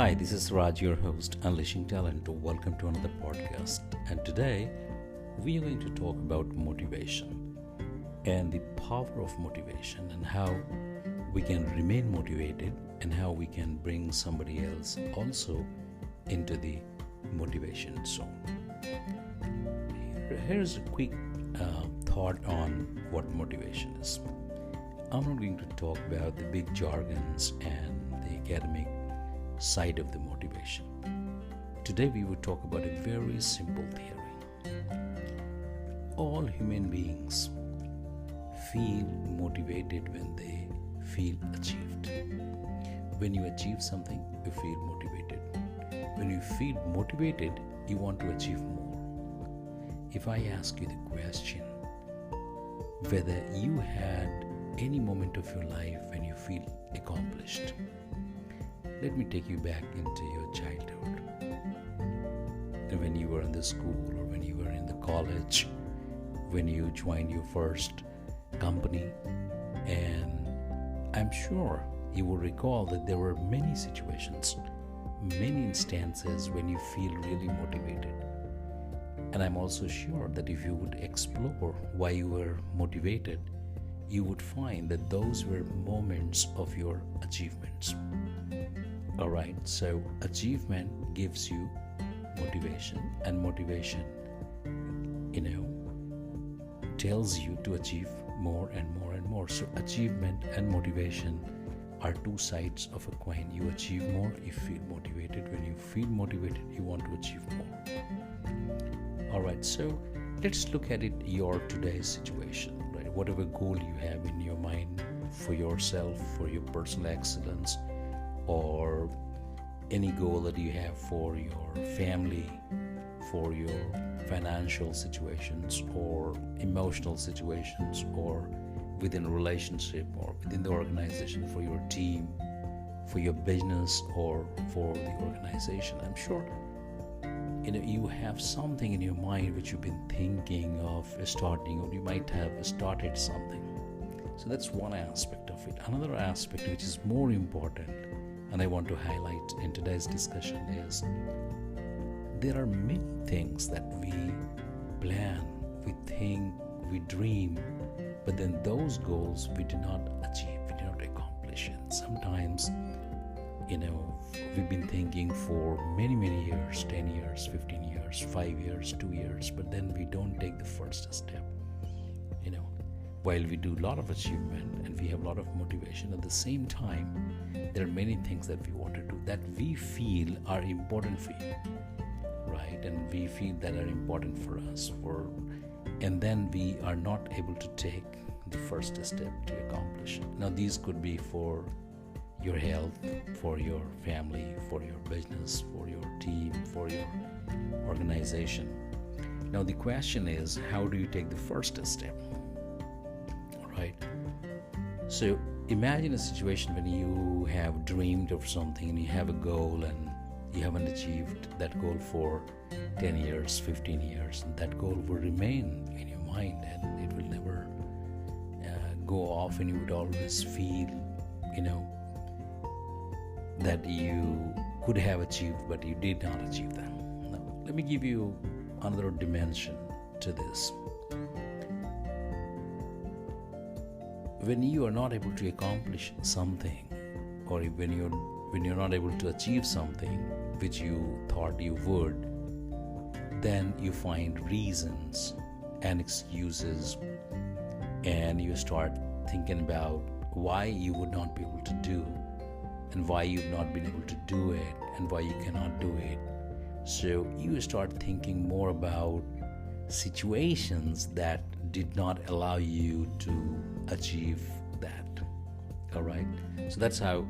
Hi, this is Raj, your host, Unleashing Talent. Welcome to another podcast. And today we are going to talk about motivation and the power of motivation and how we can remain motivated and how we can bring somebody else also into the motivation zone. Here's a quick thought on what motivation is. I'm not going to talk about the big jargons and the academic side of the motivation. Today we will talk about a very simple theory. All human beings feel motivated when they feel achieved. When you achieve something, you feel motivated. When you feel motivated, you want to achieve more. If I ask you the question whether you had any moment of your life when you feel accomplished, let me take you back into your childhood. When you were in the school or when you were in the college, when you joined your first company, and I'm sure you will recall that there were many situations, many instances when you feel really motivated. And I'm also sure that if you would explore why you were motivated, you would find that those were moments of your achievements. Alright, so achievement gives you motivation, and motivation, tells you to achieve more and more and more. So achievement and motivation are two sides of a coin. You achieve more, you feel motivated. When you feel motivated, you want to achieve more. Alright, so let's look at it your today's situation, right? Whatever goal you have in your mind for yourself, for your personal excellence, or any goal that you have for your family, for your financial situations or emotional situations, or within a relationship or within the organization, for your team, for your business, or for the organization. I'm sure you have something in your mind which you've been thinking of starting, or you might have started something. So that's one aspect of it. Another aspect which is more important, and I want to highlight in today's discussion, is there are many things that we plan, we think, we dream, but then those goals we do not achieve, we do not accomplish. And sometimes, we've been thinking for many years, 10 years, 15 years, 5 years, 2 years, but then we don't take the first step. While we do a lot of achievement and we have a lot of motivation, at the same time, there are many things that we want to do that we feel are important for you, right? And we feel that are important for us, and then we are not able to take the first step to accomplish it. Now, these could be for your health, for your family, for your business, for your team, for your organization. Now, the question is, how do you take the first step? Right? So imagine a situation when you have dreamed of something and you have a goal and you haven't achieved that goal for 10 years, 15 years, and that goal will remain in your mind and it will never go off, and you would always feel, that you could have achieved, but you did not achieve that. Now, let me give you another dimension to this. When you are not able to accomplish something, or when you're not able to achieve something which you thought you would, then you find reasons and excuses, and you start thinking about why you would not be able to do, and why you've not been able to do it, and why you cannot do it. So you start thinking more about situations that did not allow you to achieve that. All right, so that's how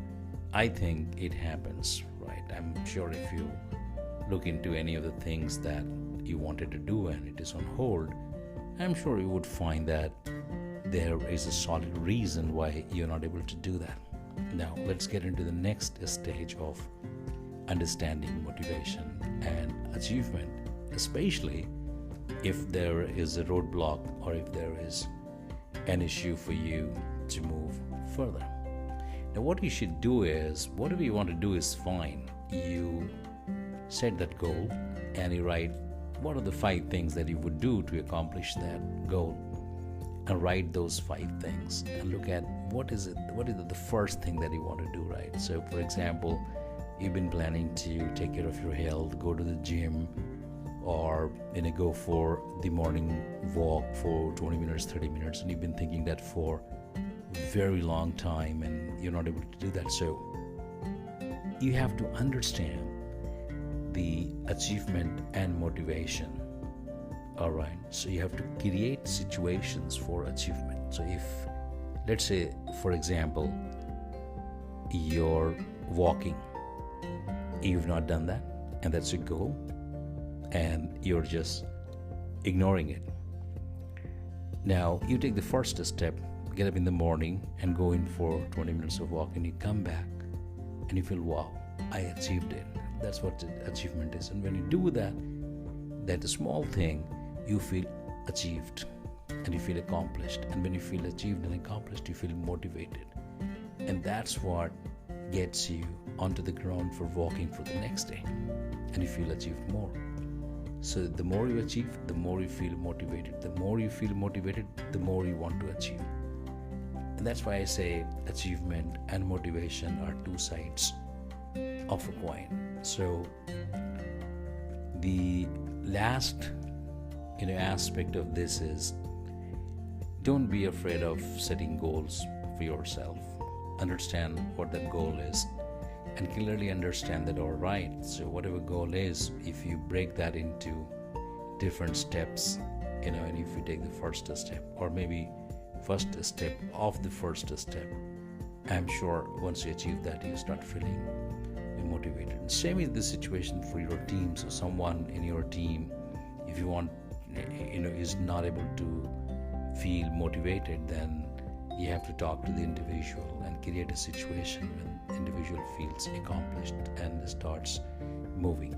I think it happens, right? I'm sure if you look into any of the things that you wanted to do and it is on hold, I'm sure you would find that there is a solid reason why you're not able to do that. Now, let's get into the next stage of understanding motivation and achievement, especially if there is a roadblock or if there is an issue for you to move further. Now, what you should do is, whatever you want to do is fine. you set that goal and you write what are the 5 things that you would do to accomplish that goal, and write those 5 things and look at what is the first thing that you want to do, right? So for example, you've been planning to take care of your health, go to the gym, or go for the morning walk for 20 minutes, 30 minutes, and you've been thinking that for a very long time and you're not able to do that. So you have to understand the achievement and motivation. All right, so you have to create situations for achievement. So if, let's say, for example, you're walking, you've not done that, and that's your goal, and you're just ignoring it. Now you take the first step, get up in the morning and go in for 20 minutes of walk, and you come back and you feel, wow, I achieved it. That's what achievement is. And when you do that small thing, you feel achieved and you feel accomplished. And when you feel achieved and accomplished, you feel motivated. And that's what gets you onto the ground for walking for the next day, and you feel achieved more. So the more you achieve, the more you feel motivated. The more you feel motivated, the more you want to achieve. And that's why I say achievement and motivation are 2 sides of a coin. So the last aspect of this is, don't be afraid of setting goals for yourself. Understand what that goal is and clearly understand that, all right, so whatever goal is, if you break that into different steps, and if you take the first step, or maybe first step of the first step, I'm sure once you achieve that, you start feeling motivated. And same is the situation for your team. So someone in your team, if you want, is not able to feel motivated, then you have to talk to the individual and create a situation when the individual feels accomplished and starts moving.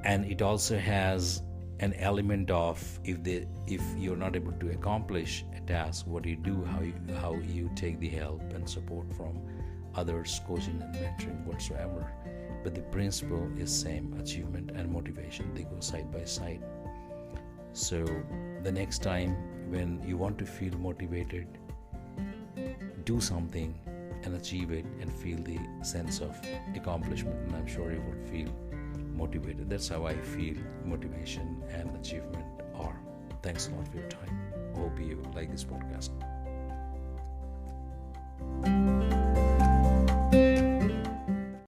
And it also has an element of, if you're not able to accomplish a task, what do you do, how you take the help and support from others, coaching and mentoring whatsoever. But the principle is same, achievement and motivation, they go side by side. So the next time when you want to feel motivated, do something and achieve it and feel the sense of accomplishment, and I'm sure you will feel motivated. That's how I feel motivation and achievement are. Thanks a lot for your time. Hope you like this podcast.